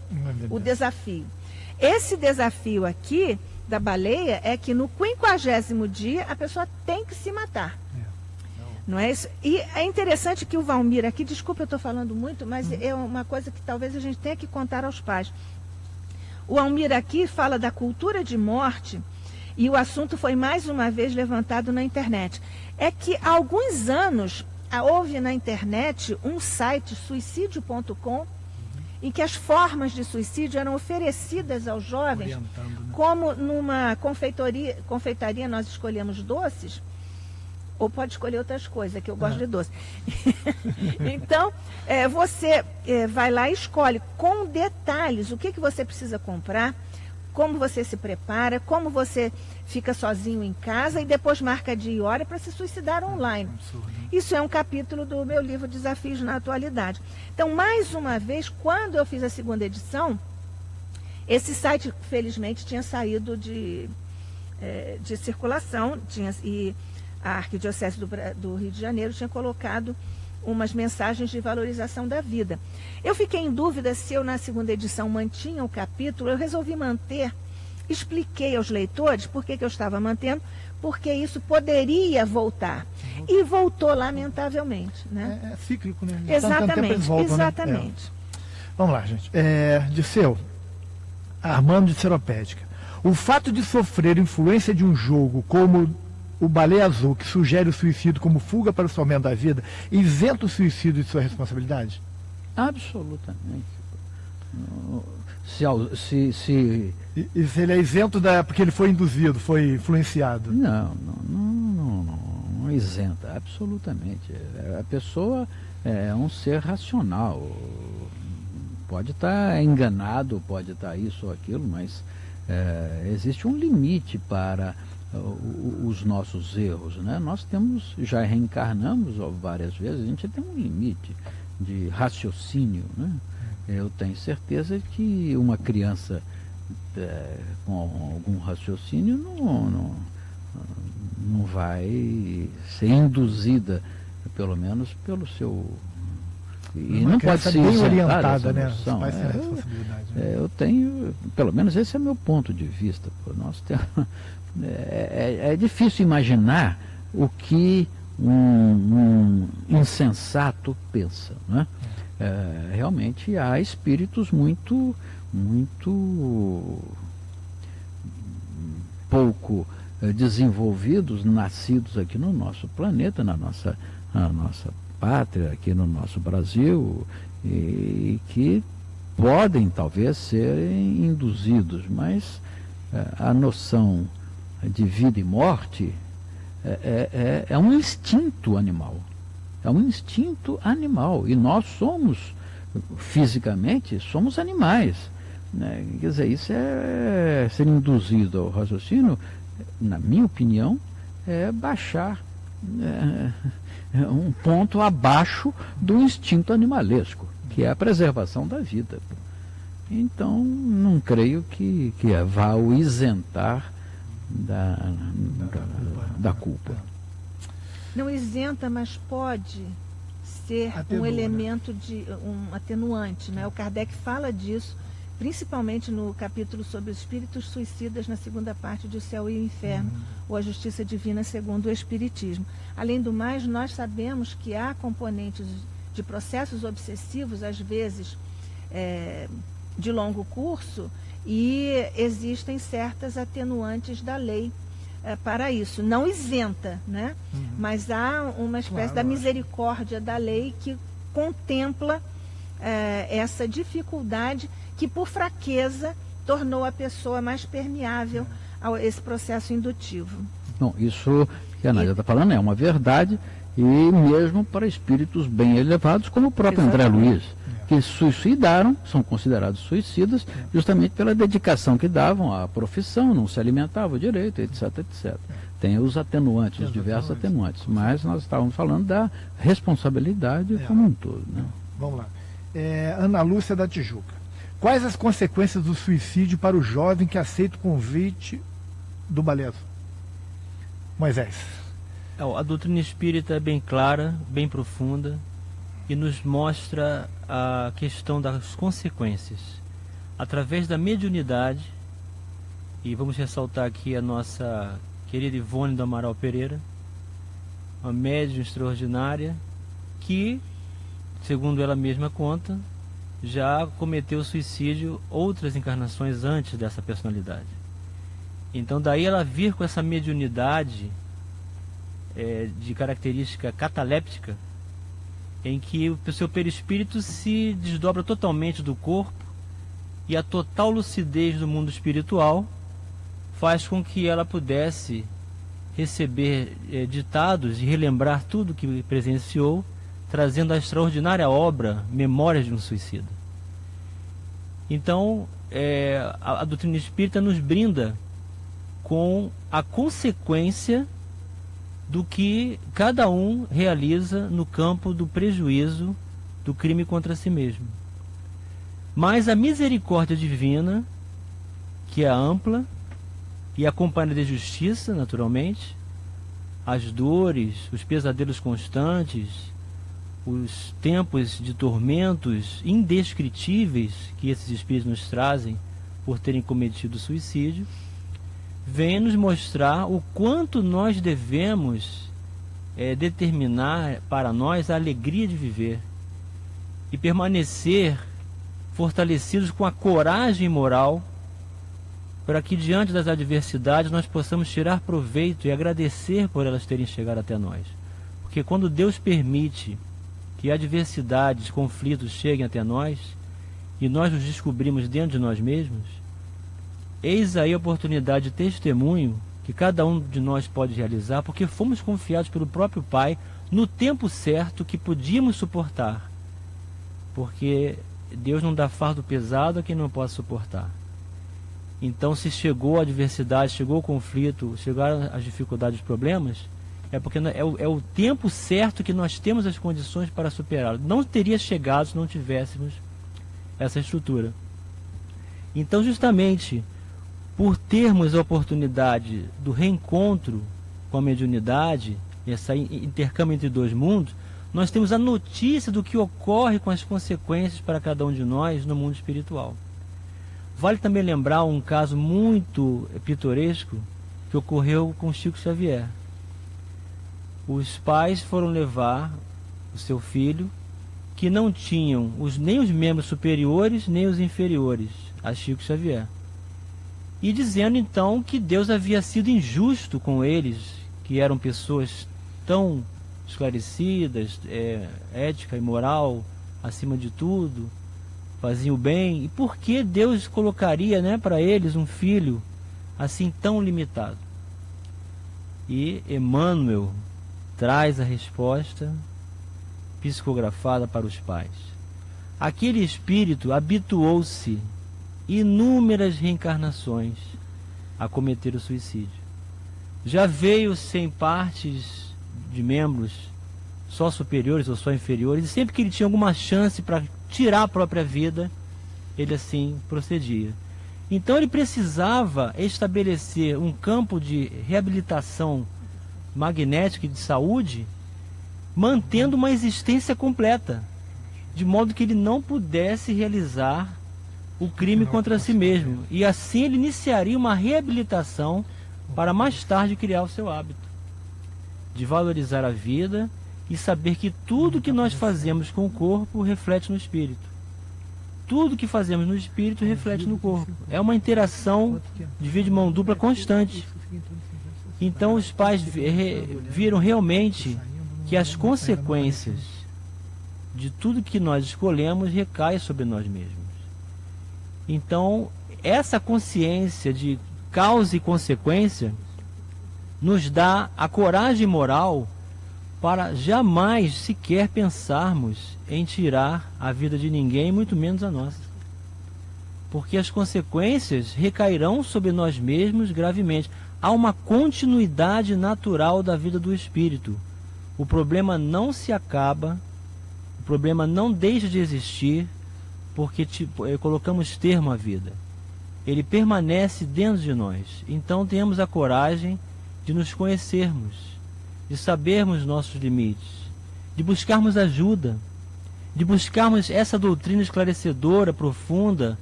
o desafio. Esse desafio aqui da baleia é que no 50º dia a pessoa tem que se matar. Não é isso? E é interessante que o Valmir aqui, desculpa, eu estou falando muito, mas é uma coisa que talvez a gente tenha que contar aos pais. O Almir aqui fala da cultura de morte e o assunto foi mais uma vez levantado na internet. É que há alguns anos houve na internet um site, suicídio.com, em que as formas de suicídio eram oferecidas aos jovens, como numa confeitaria nós escolhemos doces, ou pode escolher outras coisas, que eu gosto de doce. Então, você vai lá e escolhe com detalhes o que você precisa comprar, como você se prepara, como você fica sozinho em casa e depois marca dia e hora para se suicidar online. Isso é um capítulo do meu livro Desafios na Atualidade. Então, mais uma vez, quando eu fiz a 2ª edição, esse site, felizmente, tinha saído de circulação, e a Arquidiocese do Rio de Janeiro tinha colocado umas mensagens de valorização da vida. Eu fiquei em dúvida se eu, na 2ª edição, mantinha o capítulo. Eu resolvi manter, expliquei aos leitores por que eu estava mantendo, porque isso poderia voltar. E voltou, lamentavelmente. Né? É cíclico, né? Exatamente, voltam, exatamente. Né? Vamos lá, gente. Disseu, Armando de Seropédica. O fato de sofrer influência de um jogo como o Baleia Azul, que sugere o suicídio como fuga para o salvamento da vida, isenta o suicídio de sua responsabilidade? Absolutamente. E se ele é isento porque ele foi induzido, foi influenciado? Não isenta, absolutamente. A pessoa é um ser racional. Pode estar enganado, pode estar isso ou aquilo, mas existe um limite para os nossos erros, né? Nós já reencarnamos várias vezes, a gente tem um limite de raciocínio, né? Eu tenho certeza que uma criança com algum raciocínio não vai ser induzida, pelo menos pelo seu... E não pode ser bem orientada, né? Eu tenho, pelo menos esse é meu ponto de vista. Nós temos, é difícil imaginar o que um insensato pensa, né? Realmente há espíritos muito pouco desenvolvidos, nascidos aqui no nosso planeta, na nossa pátria, aqui no nosso Brasil, e que podem talvez serem induzidos, mas a noção de vida e morte é um instinto animal. É um instinto animal. E nós fisicamente, somos animais. Né? Quer dizer, isso é ser induzido ao raciocínio, na minha opinião, é baixar um ponto abaixo do instinto animalesco, que é a preservação da vida. Então, não creio que vá o isentar da culpa. Não isenta, mas pode ser um elemento um atenuante, né? O Kardec fala disso, principalmente no capítulo sobre os espíritos suicidas, na 2ª parte de O Céu e o Inferno, ou a Justiça Divina segundo o Espiritismo. Além do mais, nós sabemos que há componentes de processos obsessivos, às vezes de longo curso, e existem certas atenuantes da lei para isso. Não isenta, né? Mas há uma espécie da misericórdia da lei que contempla essa dificuldade que, por fraqueza, tornou a pessoa mais permeável a esse processo indutivo. Não, isso que a Nádia está falando é uma verdade, e mesmo para espíritos bem elevados, como o próprio André Luiz, que suicidaram, são considerados suicidas, justamente pela dedicação que davam à profissão, não se alimentavam direito, etc, etc. Tem os atenuantes, os diversos atenuantes, mas nós estávamos falando da responsabilidade como um todo. Né? Vamos lá. Ana Lúcia da Tijuca. Quais as consequências do suicídio para o jovem que aceita o convite do Balé Azul? Moisés. A doutrina espírita é bem clara, bem profunda, e nos mostra a questão das consequências. Através da mediunidade, e vamos ressaltar aqui a nossa querida Ivone do Amaral Pereira, uma médium extraordinária, que, segundo ela mesma conta, já cometeu suicídio outras encarnações antes dessa personalidade. Então daí ela vir com essa mediunidade de característica cataléptica, em que o seu perispírito se desdobra totalmente do corpo, e a total lucidez do mundo espiritual faz com que ela pudesse receber ditados e relembrar tudo que presenciou, trazendo a extraordinária obra Memórias de um Suicida. Então, a doutrina espírita nos brinda com a consequência do que cada um realiza no campo do prejuízo, do crime contra si mesmo. Mas a misericórdia divina, que é ampla e acompanhada de justiça, naturalmente, as dores, os pesadelos constantes, os tempos de tormentos indescritíveis que esses espíritos nos trazem por terem cometido suicídio, vem nos mostrar o quanto nós devemos determinar para nós a alegria de viver e permanecer fortalecidos com a coragem moral, para que diante das adversidades nós possamos tirar proveito e agradecer por elas terem chegado até nós. Porque quando Deus permite que adversidades, conflitos cheguem até nós, e nós nos descobrimos dentro de nós mesmos, eis aí a oportunidade de testemunho que cada um de nós pode realizar, porque fomos confiados pelo próprio Pai no tempo certo que podíamos suportar. Porque Deus não dá fardo pesado a quem não possa suportar. Então, se chegou a adversidade, chegou o conflito, chegaram as dificuldades, os problemas, é porque é o tempo certo que nós temos as condições para superá-lo. Não teria chegado se não tivéssemos essa estrutura. Então, justamente por termos a oportunidade do reencontro com a mediunidade, esse intercâmbio entre dois mundos, nós temos a notícia do que ocorre com as consequências para cada um de nós no mundo espiritual. Vale também lembrar um caso muito pitoresco que ocorreu com Chico Xavier. Os pais foram levar o seu filho, que não tinham nem os membros superiores nem os inferiores a Chico Xavier, e dizendo então que Deus havia sido injusto com eles, que eram pessoas tão esclarecidas, ética e moral acima de tudo, faziam o bem, e por que Deus colocaria, para eles um filho assim tão limitado? E Emmanuel traz a resposta psicografada para os pais. Aquele espírito habituou-se inúmeras reencarnações a cometer o suicídio. Já veio sem partes de membros, só superiores ou só inferiores, e sempre que ele tinha alguma chance para tirar a própria vida, ele assim procedia. Então ele precisava estabelecer um campo de reabilitação magnética e de saúde, mantendo uma existência completa, de modo que ele não pudesse realizar o crime contra si mesmo. E assim ele iniciaria uma reabilitação para mais tarde criar o seu hábito de valorizar a vida e saber que tudo que nós fazemos com o corpo reflete no espírito. Tudo que fazemos no espírito reflete no corpo. É uma interação de via de mão dupla constante. Então os pais viram realmente que as consequências de tudo que nós escolhemos recai sobre nós mesmos. Então, essa consciência de causa e consequência nos dá a coragem moral para jamais sequer pensarmos em tirar a vida de ninguém, muito menos a nossa. Porque as consequências recairão sobre nós mesmos gravemente. Há uma continuidade natural da vida do espírito. O problema não se acaba, o problema não deixa de existir, porque colocamos termo à vida. Ele permanece dentro de nós. Então temos a coragem de nos conhecermos, de sabermos nossos limites, de buscarmos ajuda, de buscarmos essa doutrina esclarecedora, profunda,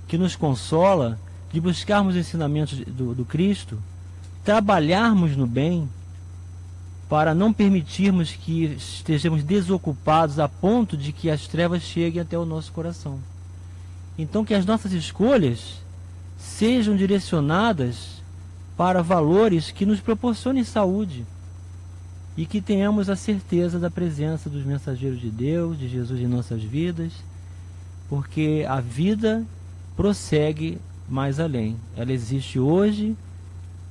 que nos consola, de buscarmos os ensinamentos do Cristo, trabalharmos no bem, para não permitirmos que estejamos desocupados a ponto de que as trevas cheguem até o nosso coração. Então que as nossas escolhas sejam direcionadas para valores que nos proporcionem saúde e que tenhamos a certeza da presença dos mensageiros de Deus, de Jesus em nossas vidas, porque a vida prossegue mais além. Ela existe hoje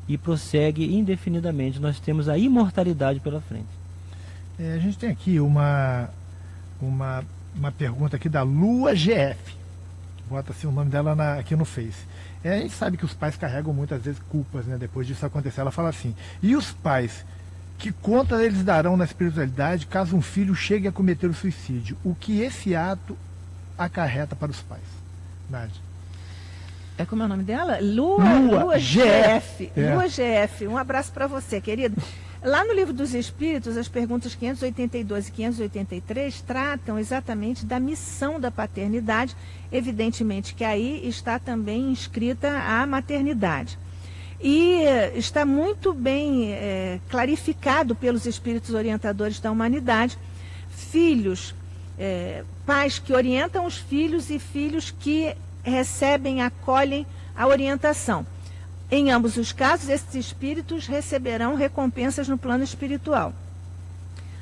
e prossegue indefinidamente. Nós temos a imortalidade pela frente. A gente tem aqui uma pergunta aqui da Lua GF. Bota assim o nome dela aqui no Face. A gente sabe que os pais carregam muitas vezes culpas, né, depois disso acontecer. Ela fala assim: e os pais, que conta eles darão na espiritualidade caso um filho chegue a cometer o suicídio? O que esse ato acarreta para os pais? Nádia. Como é o nome dela? Lua GF. Lua GF. Um abraço para você, querido. Lá no Livro dos Espíritos, as perguntas 582 e 583 tratam exatamente da missão da paternidade. Evidentemente que aí está também inscrita a maternidade. E está muito bem clarificado pelos espíritos orientadores da humanidade, pais que orientam os filhos e filhos que recebem, acolhem a orientação. Em ambos os casos, esses espíritos receberão recompensas no plano espiritual.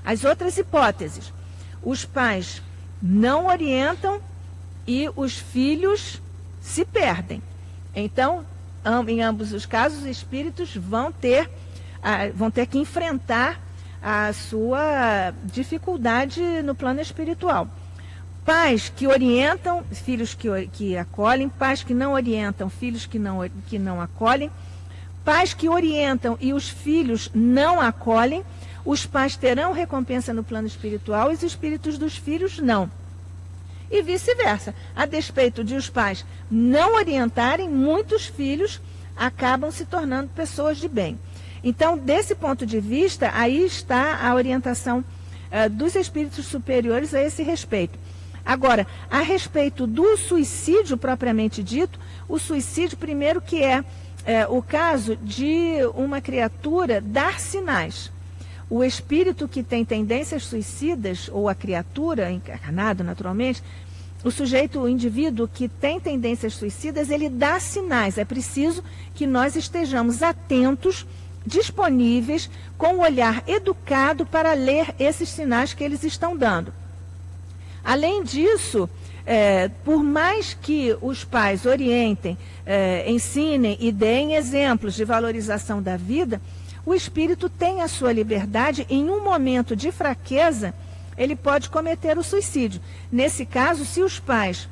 As outras hipóteses: os pais não orientam e os filhos se perdem. Então, em ambos os casos, os espíritos vão ter que enfrentar a sua dificuldade no plano espiritual. Pais que orientam, filhos que acolhem; pais que não orientam, filhos que não acolhem; pais que orientam e os filhos não acolhem, os pais terão recompensa no plano espiritual e os espíritos dos filhos não. E vice-versa. A despeito de os pais não orientarem, muitos filhos acabam se tornando pessoas de bem. Então, desse ponto de vista, aí está a orientação dos espíritos superiores a esse respeito. Agora, a respeito do suicídio propriamente dito, o suicídio, primeiro, que é o caso de uma criatura dar sinais. O espírito que tem tendências suicidas, ou a criatura, encarnado naturalmente, o sujeito, o indivíduo que tem tendências suicidas, ele dá sinais. É preciso que nós estejamos atentos, disponíveis, com um olhar educado para ler esses sinais que eles estão dando. Além disso, por mais que os pais orientem, ensinem e deem exemplos de valorização da vida, o espírito tem a sua liberdade. Em um momento de fraqueza, ele pode cometer o suicídio. Nesse caso, se os pais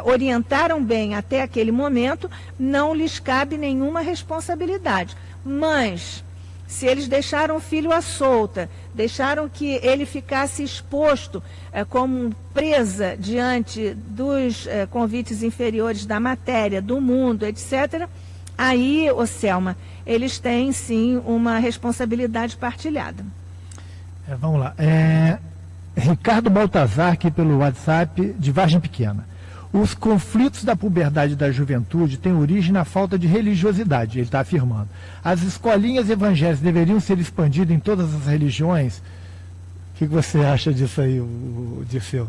orientaram bem até aquele momento, não lhes cabe nenhuma responsabilidade. Mas, se eles deixaram o filho à solta, deixaram que ele ficasse exposto como presa diante dos convites inferiores da matéria, do mundo, etc., aí, Selma, eles têm sim uma responsabilidade partilhada. Vamos lá. Ricardo Baltazar, aqui pelo WhatsApp, de Vargem Pequena. Os conflitos da puberdade e da juventude têm origem na falta de religiosidade, ele está afirmando. As escolinhas evangélicas deveriam ser expandidas em todas as religiões? O que você acha disso aí, Dirceu?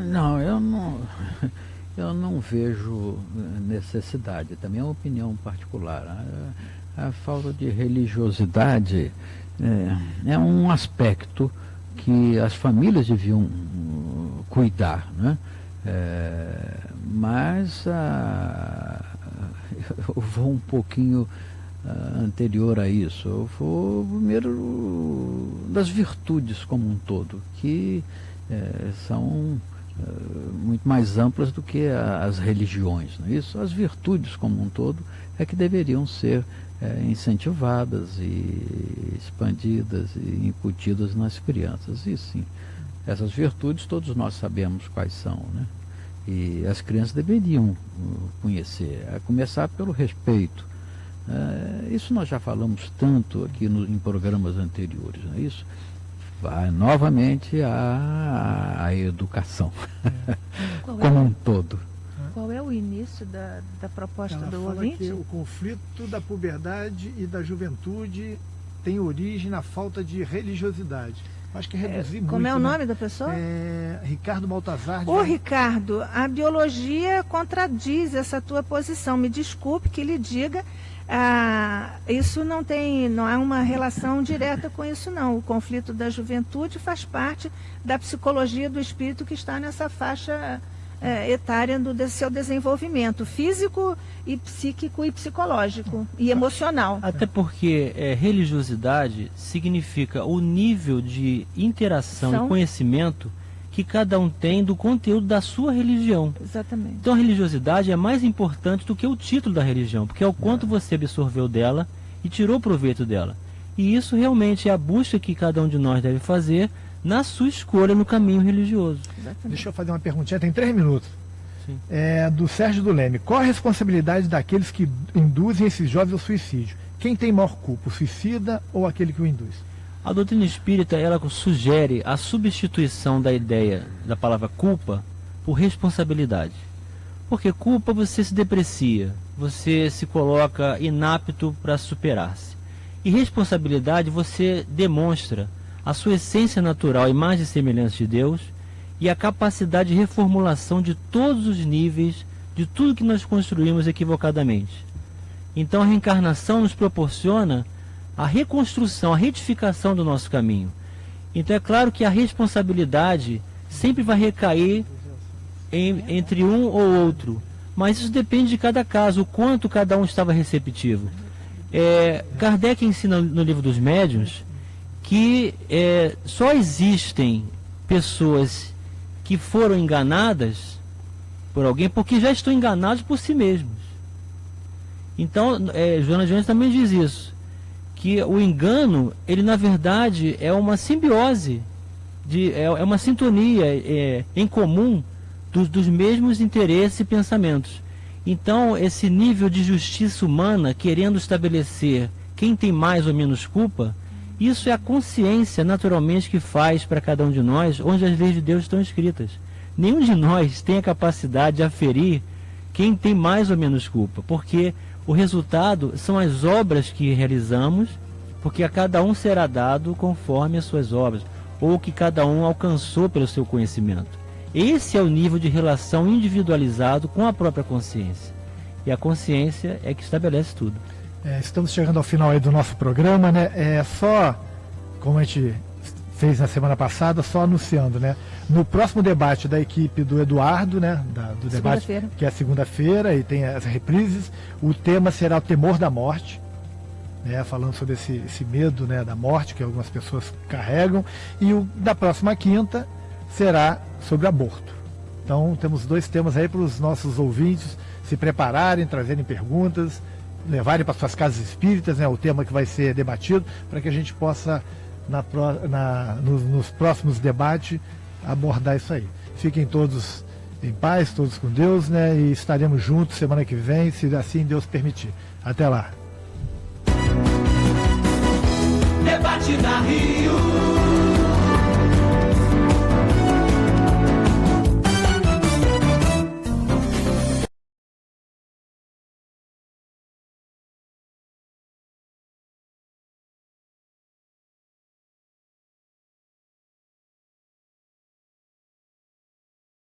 Não, eu não vejo necessidade. Também é uma opinião particular. A falta de religiosidade é um aspecto que as famílias deviam cuidar, né? Mas eu vou um pouquinho anterior a isso. Eu vou primeiro das virtudes como um todo, que são muito mais amplas do que as religiões, não é isso? As virtudes como um todo é que deveriam ser incentivadas e expandidas e incutidas nas crianças. E sim, essas virtudes todos nós sabemos quais são, né? E as crianças deveriam conhecer, a começar pelo respeito. Isso nós já falamos tanto aqui em programas anteriores, não é isso? Vai novamente a educação como um todo. Qual é o início da proposta Ela do fala ouvinte? que o conflito da puberdade e da juventude tem origem na falta de religiosidade. Acho que reduzir muito. Como é o nome da pessoa? Ricardo Baltazar. Ô, Ricardo, a biologia contradiz essa tua posição. Me desculpe que lhe diga, isso não há uma relação direta com isso, não. O conflito da juventude faz parte da psicologia do espírito que está nessa faixa etária do seu desenvolvimento físico e psíquico e psicológico e emocional. Até porque religiosidade significa o nível de interação e conhecimento que cada um tem do conteúdo da sua religião. Exatamente. Então a religiosidade é mais importante do que o título da religião, porque é o quanto você absorveu dela e tirou proveito dela. E isso realmente é a busca que cada um de nós deve fazer na sua escolha no caminho religioso. Exatamente. Deixa eu fazer uma perguntinha, tem 3 minutos. Sim. Do Sérgio do Leme. Qual a responsabilidade daqueles que induzem esses jovens ao suicídio? Quem tem maior culpa, o suicida ou aquele que o induz? A doutrina espírita, ela sugere a substituição da ideia da palavra culpa por responsabilidade. Porque culpa você se deprecia, você se coloca inapto para superar-se. E responsabilidade você demonstra a sua essência natural, imagem e semelhança de Deus, e a capacidade de reformulação de todos os níveis de tudo que nós construímos equivocadamente. Então a reencarnação nos proporciona a reconstrução, a retificação do nosso caminho. Então é claro que a responsabilidade sempre vai recair entre um ou outro, mas isso depende de cada caso, o quanto cada um estava receptivo. Kardec ensina no Livro dos Médiuns que só existem pessoas que foram enganadas por alguém porque já estão enganados por si mesmos. Então, Joana de Ângeles também diz isso, que o engano, ele na verdade é uma simbiose, é uma sintonia em comum dos mesmos interesses e pensamentos. Então, esse nível de justiça humana, querendo estabelecer quem tem mais ou menos culpa, isso é a consciência, naturalmente, que faz para cada um de nós, onde as leis de Deus estão escritas. Nenhum de nós tem a capacidade de aferir quem tem mais ou menos culpa, porque o resultado são as obras que realizamos, porque a cada um será dado conforme as suas obras, ou que cada um alcançou pelo seu conhecimento. Esse é o nível de relação individualizado com a própria consciência. E a consciência é que estabelece tudo. Estamos chegando ao final aí do nosso programa, né? Só, como a gente fez na semana passada, só anunciando, né? No próximo debate da equipe do Eduardo, né? Do debate que é segunda-feira e tem as reprises, o tema será o temor da morte, né? Falando sobre esse medo, né, da morte que algumas pessoas carregam, e o da próxima quinta será sobre aborto. Então temos 2 temas aí para os nossos ouvintes se prepararem, trazerem perguntas, levarem para suas casas espíritas, né, o tema que vai ser debatido, para que a gente possa, nos próximos debates, abordar isso aí. Fiquem todos em paz, todos com Deus, né, e estaremos juntos semana que vem, se assim Deus permitir. Até lá. Debate na Rio.